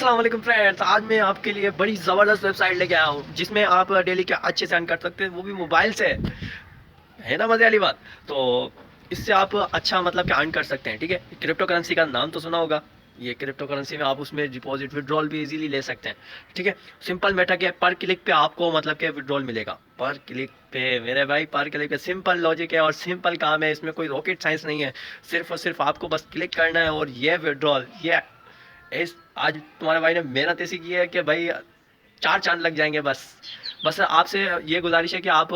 अस्सलाम वालेकुम फ्रेंड्स। आज मैं आपके लिए बड़ी ज़बरदस्त वेबसाइट लेके आया हूँ जिसमें आप डेली के अच्छे से अर्न कर सकते हैं, वो भी मोबाइल से। है ना मज़े वाली बात। तो इससे आप अच्छा मतलब कि अर्न कर सकते हैं। ठीक है, क्रिप्टो करेंसी का नाम तो सुना होगा। ये क्रिप्टो करेंसी में आप उसमें डिपॉजिट विड्रॉल भी इजीली ले सकते हैं। ठीक है, सिंपल मेथड है। पर क्लिक पे आपको मतलब कि विड्रॉल मिलेगा। पर क्लिक पे मेरे भाई, पर क्लिक पे सिंपल लॉजिक है और सिंपल काम है। इसमें कोई रॉकेट साइंस नहीं है। सिर्फ और सिर्फ आपको बस क्लिक करना है और ये विड्रॉल ये इस आज तुम्हारे भाई ने मेहनत ऐसी की है कि भाई चार चांद लग जाएंगे। बस बस आपसे ये गुजारिश है कि आप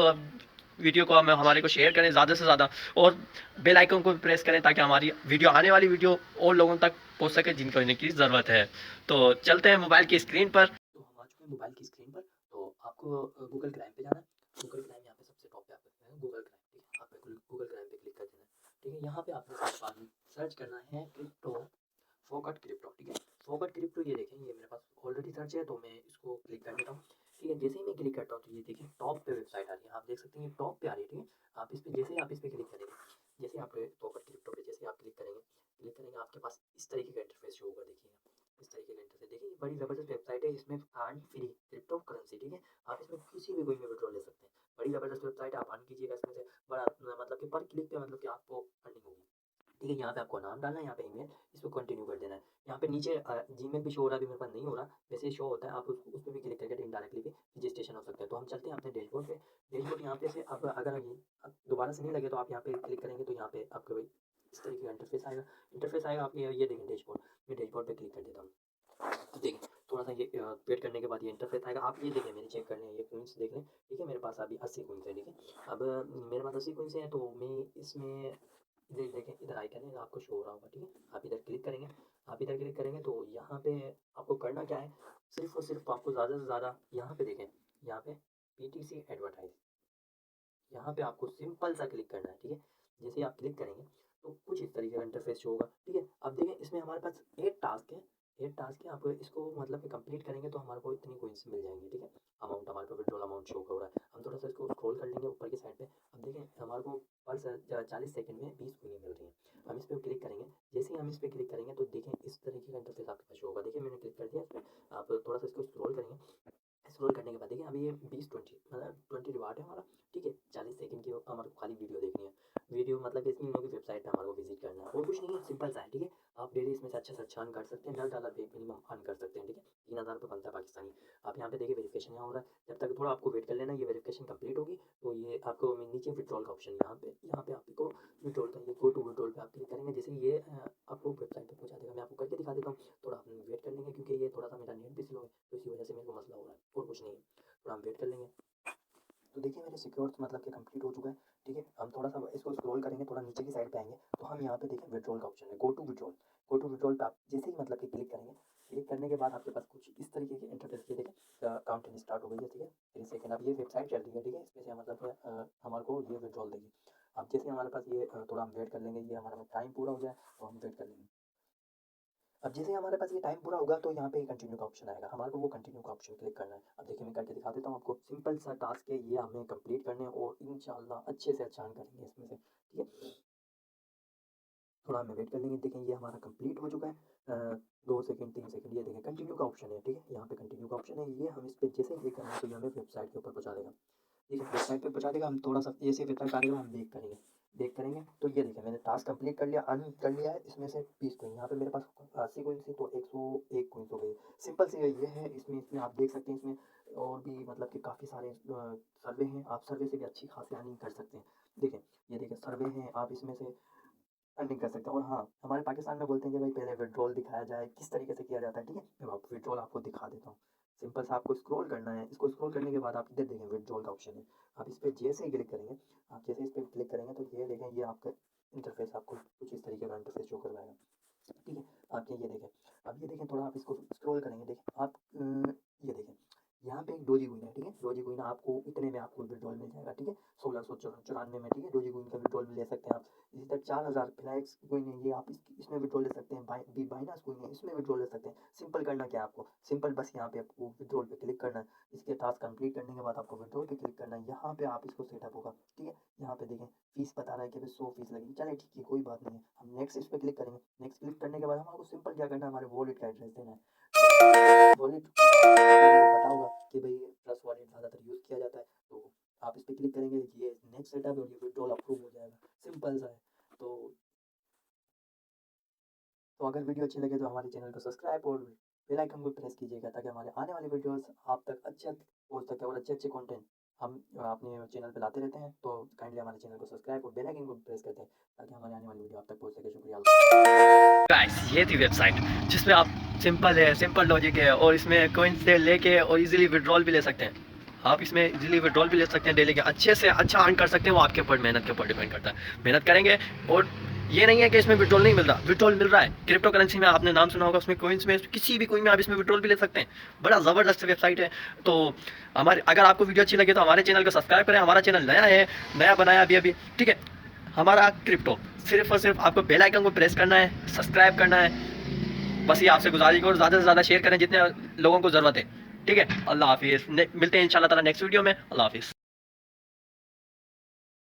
वीडियो को हमारे को शेयर करें ज़्यादा से ज़्यादा, और बेल आइकन को प्रेस करें ताकि हमारी वीडियो आने वाली वीडियो और लोगों तक पहुंच सके जिनको इन्हें की ज़रूरत है। तो चलते हैं मोबाइल की स्क्रीन पर। तो हम आ चुके हैं मोबाइल की स्क्रीन पर। तो आपको गूगल क्राइम पे जाना है। गूगल क्राइम यहाँ पे सबसे टॉप पे आप देखते हैं गूगल क्राइम। ठीक है, आप गूगल क्राइम पे क्लिक कर देना है। ठीक है, यहाँ पे आपने सर्च करना है क्रिप्टो फोकट क्रिप्टो। ठीक है, फोकट क्रिप्टो ये देखें, ये मेरे पास ऑलरेडी सर्च है तो मैं इसको क्लिक कर देता हूँ। ठीक है, जैसे ही मैं क्लिक करता हूँ तो ये देखिए टॉप पे वेबसाइट आ रही है। आप देख सकते हैं टॉप पे आ रही है। ठीक है, आप इस पे जैसे ही आप इस पे क्लिक करेंगे, जैसे आप फोकट क्रिप्टो पे जैसे आप क्लिक करेंगे आपके पास इस तरीके का इंटरफेस शो होगा। देखिएगा इस तरीके का इंटरफेस, देखिए बड़ी ज़बरदस्त वेबसाइट है। इसमें अर्न फ्री क्रिप्टो करेंसी। ठीक है, आप इसमें किसी भी कोई में विड्रॉल ले सकते हैं। बड़ी ज़बरदस्त वेबसाइट है, आप अर्न कीजिएगा इसमें से बड़ा मतलब कि पर क्लिक पे मतलब कि आपको अर्निंग होगी। ठीक है, यहाँ पे आपको नाम डालना है, यहाँ पे ईमेल, इसको कंटिन्यू कर देना है। यहाँ पे नीचे जीमेल भी शो हो रहा है, अभी मेरे पास नहीं हो रहा, वैसे शो होता है। आप उस पर भी क्लिक करके इनडायरेक्टली भी रजिस्ट्रेशन हो सकता है। तो हम चलते हैं अपने डैशबोर्ड पे। डैशबोर्ड यहाँ पे से अब अगर अब दोबारा से नहीं लगे तो आप यहाँ पे क्लिक करेंगे तो यहाँ पे आपको भाई इस तरीके का इंटरफेस आएगा। आप ये देखें डैशबोर्ड, मैं डैशबोर्ड पे क्लिक कर देता हूँ। तो देखिए थोड़ा सा ये वेट करने के बाद ये इंटरफेस आएगा। आप ये देखें, मैंने चेक करने हैं ये कॉइन्स देख लें। ठीक है, मेरे पास अभी 80 कॉइन्स है। ठीक है, अब मेरे पास 80 कॉइन्स हैं तो मैं इसमें देखें इधर आइकन है, आपको शो हो रहा होगा। ठीक है, आप इधर क्लिक करेंगे। आप इधर क्लिक करेंगे तो यहाँ पे आपको करना क्या है, सिर्फ और सिर्फ आपको ज़्यादा से ज़्यादा यहाँ पे देखें, यहाँ पे पीटीसी एडवर्टाइज, यहाँ पे आपको सिंपल सा क्लिक करना है। ठीक है, जैसे ही आप क्लिक करेंगे तो कुछ इस तरीके का इंटरफेस शो होगा। ठीक है, अब देखें इसमें हमारे पास 8 टास्क है। 8 टास्क है, आप इसको मतलब कि कंप्लीट करेंगे तो हमारे को इतनी कोइंस मिल जाएंगी। ठीक है, अमाउंट हमारे को विड्रॉल अमाउंट शो हो रहा है। हम थोड़ा सा इसको स्क्रॉल कर लेंगे ऊपर की साइड पे। अब देखें हमारे को पर 40 सेकंड में 20 कोइनें मिल रही हैं। हम इस पर क्लिक करेंगे। जैसे ही हम इस पर क्लिक करेंगे तो देखें इस तरीके का इंटरफेस आपके पास शो होगा। देखिए मैंने क्लिक कर दिया इस पर। आप थोड़ा सा इसको स्क्रॉल करेंगे। स्क्रॉल करने के बाद देखिए अभी ये 20-20 मतलब 20 रिवार्ड है हमारा। ठीक है, 40 सेकंड की हमारे को खाली वीडियो देखनी है। वीडियो मतलब कि इन लोगों की वेबसाइट पे हमारे को विजिट करना है और कुछ नहीं है, सिंपल सा है। ठीक है, आप डेली इसमें से अच्छे से अच्छा अर्न कर सकते हैं। $10 पे मिनिमम अर्न कर सकते हैं। ठीक है, 3000 रुपये बनता है पाकिस्तानी। आप यहाँ पे देखिए वेरिफिकेशन यहाँ हो रहा है, जब तक थोड़ा आपको वेट कर लेना, ये वेरिफिकेशन कंप्लीट होगी तो ये आपको नीचे विड्रॉल का ऑप्शन यहाँ पे आपको विड्रॉल का ये गो टू विड्रॉल पे आप क्लिक करेंगे। जैसे ये आपको वेबसाइट पे पहुँचा देगा। मैं आपको करके दिखा देता हूँ, थोड़ा आप वेट कर लेंगे क्योंकि ये थोड़ा सा मेरा नेट भी स्लो है तो इसी वजह से मेरे को मसला हो रहा है और कुछ नहीं है। थोड़ा हम वेट कर लेंगे। तो देखिए मेरे सिक्योर मतलब कि कंप्लीट हो चुका है। ठीक है, हम थोड़ा सा इसको स्क्रॉल करेंगे, थोड़ा नीचे की साइड पे आएंगे तो हम यहाँ पे देखिए विड्रॉल का ऑप्शन है, go to withdrawal. Go to withdrawal पे आप जैसे ही मतलब कि क्लिक करेंगे, क्लिक करने के बाद आपके पास कुछ इस तरीके की इंटरफेस पे देखें काउंटिंग स्टार्ट हो गई है। ठीक है, 3 सेकंड अब ये वेबसाइट चल रही है। ठीक है, इसमें से मतलब हमारे को ये विड्रॉल देगी। अब जैसे हमारे पास ये थोड़ा हम वेट कर लेंगे, ये हमारा टाइम पूरा हो जाए तो हम वेट कर लेंगे। अब जैसे हमारे पास ये टाइम पूरा होगा तो यहाँ पे कंटिन्यू का ऑप्शन आएगा, हमारे को वो कंटिन्यू का ऑप्शन क्लिक करना है। अब देखिए मैं करके दिखा देता हूँ आपको। सिंपल सा टास्क है, ये हमें कंप्लीट करने हैं और इंशाल्लाह अच्छे से अच्छा अर्न करेंगे इसमें से। ठीक है, थोड़ा हमें वेट कर लेंगे। देखें ये हमारा कंप्लीट हो चुका है। 2 सेकंड 3 सेकंड, ये देखें कंटिन्यू का ऑप्शन है। ठीक है, यहाँ पे कंटिन्यू का ऑप्शन है, ये हम इस पर जैसे क्लिक करेंगे तो ये हमें वेबसाइट के ऊपर पहुँचा देगा। ठीक है, वेबसाइट पे पहुँचा देगा। हम थोड़ा सा जैसे वेबसाइट आ जाएगा हम देख करेंगे तो ये देखिए मैंने टास्क कंप्लीट कर लिया, अर्न कर लिया है। इसमें से 20 कोइन, यहाँ पे मेरे पास 80 कोइन थी तो 101 कोइन हो गई। सिंपल सी ये है। इसमें आप देख सकते हैं, इसमें और भी मतलब कि काफ़ी सारे सर्वे हैं, आप सर्वे से भी अच्छी खासी अर्निंग कर सकते हैं। देखें ये देखें सर्वे हैं, आप इसमें से अर्निंग कर सकते हैं। और हाँ, हमारे पाकिस्तान में बोलते हैं कि भाई पहले विड्रॉल दिखाया जाए, किस तरीके से किया जाता है। ठीक है, मैं आप विड्रॉल आपको दिखा देता हूँ। सिंपल सा आपको स्क्रॉल करना है, इसको स्क्रॉल करने के बाद आप इधर देखें विड्रॉल का ऑप्शन है। आप इस पर जैसे ही क्लिक करेंगे, आप जैसे इस पर क्लिक करेंगे तो ये देखें ये आपका इंटरफेस आपको कुछ इस तरीके का इंटरफेस शो करवाएगा। ठीक है, आप ये देखें। अब ये देखें थोड़ा आप इसको स्क्रॉल करेंगे, देखें आप ये देखें यहाँ पे एक डोजी गुइन है। ठीक है, डोजी गुइन आपको इतने में आपको विड्रॉल मिल जाएगा। ठीक है, 1694 में। ठीक है, डोजी गुइन का विड्रॉल ले सकते हैं आप। इसी तरह 4000 फ्लैक्स कोइन है, ये आप इसमें विड्रॉल ले सकते हैं। बाइनास कोइन है, इसमें विड्रॉल ले सकते हैं। सिंपल करना क्या है आपको, सिंपल बस यहाँ पे आपको विड्रॉल पे क्लिक करना है। इसके टास्क कंप्लीट करने के बाद आपको विड्रॉल पे क्लिक करना है, यहाँ पे आप इसको सेटअप होगा। ठीक है, यहाँ पे देखें फीस बता रहा है कि 100 फीस लगेगी। चले ठीक है, कोई बात नहीं है। हम नेक्स्ट इस पर क्लिक करेंगे। नेक्स्ट क्लिक करने के बाद हमारे सिंपल क्या करना है, हमारे वॉलेट का एड्रेस देना है। करेंगे, ये नेक्स्ट सेटअप है और ये विड्रॉल अप्रूव हो जाएगा, सिंपल सा है। तो अगर वीडियो अच्छी लगे तो हमारे चैनल को सब्सक्राइब और बेल आइकन को प्रेस कीजिएगा, ताकि हमारे आने वाले वीडियोस आप तक अच्छे पहुंच सके और अच्छे अच्छे कंटेंट हम अपने चैनल पे लाते रहते हैं। तो काइंडली हमारे चैनल को सब्सक्राइब और बेल आइकन को प्रेस करते हैं, ताकि हमारे आने वाली वीडियो आप तक पहुंच सके। शुक्रिया गाइस, ये थी वेबसाइट जिसमें आप सिंपल है, सिंपल लॉजिक है और इसमें कोइन से लेके और इजीली विड्रॉल भी ले सकते हैं। आप इसमें इजीली विड्रॉल भी ले सकते हैं, डेली के अच्छे से अच्छा अर्न कर सकते हैं। वो आपके ऊपर मेहनत के ऊपर डिपेंड करता है। मेहनत करेंगे और ये नहीं है कि इसमें विड्रॉल नहीं मिल रहा, विड्रॉल मिल रहा है। क्रिप्टो करेंसी में आपने नाम सुना होगा, उसमें कोइंस में किसी भी कोइन में आप इसमें विड्रॉल भी ले सकते हैं। बड़ा ज़बरदस्त वेबसाइट है। तो हमारे अगर आपको वीडियो अच्छी लगे तो हमारे चैनल को सब्सक्राइब करें। हमारा चैनल नया है, नया बनाया अभी, ठीक है। हमारा क्रिप्टो सिर्फ और सिर्फ आपको बेल आइकन को प्रेस करना है, सब्सक्राइब करना है। बस ये आपसे गुजारिश और ज़्यादा से ज़्यादा शेयर करें जितने लोगों को ज़रूरत है, ठीक है। अल्लाह हाफिज़, मिलते हैं इंशाल्लाह ताला नेक्स्ट वीडियो में। अल्लाह हाफिज़।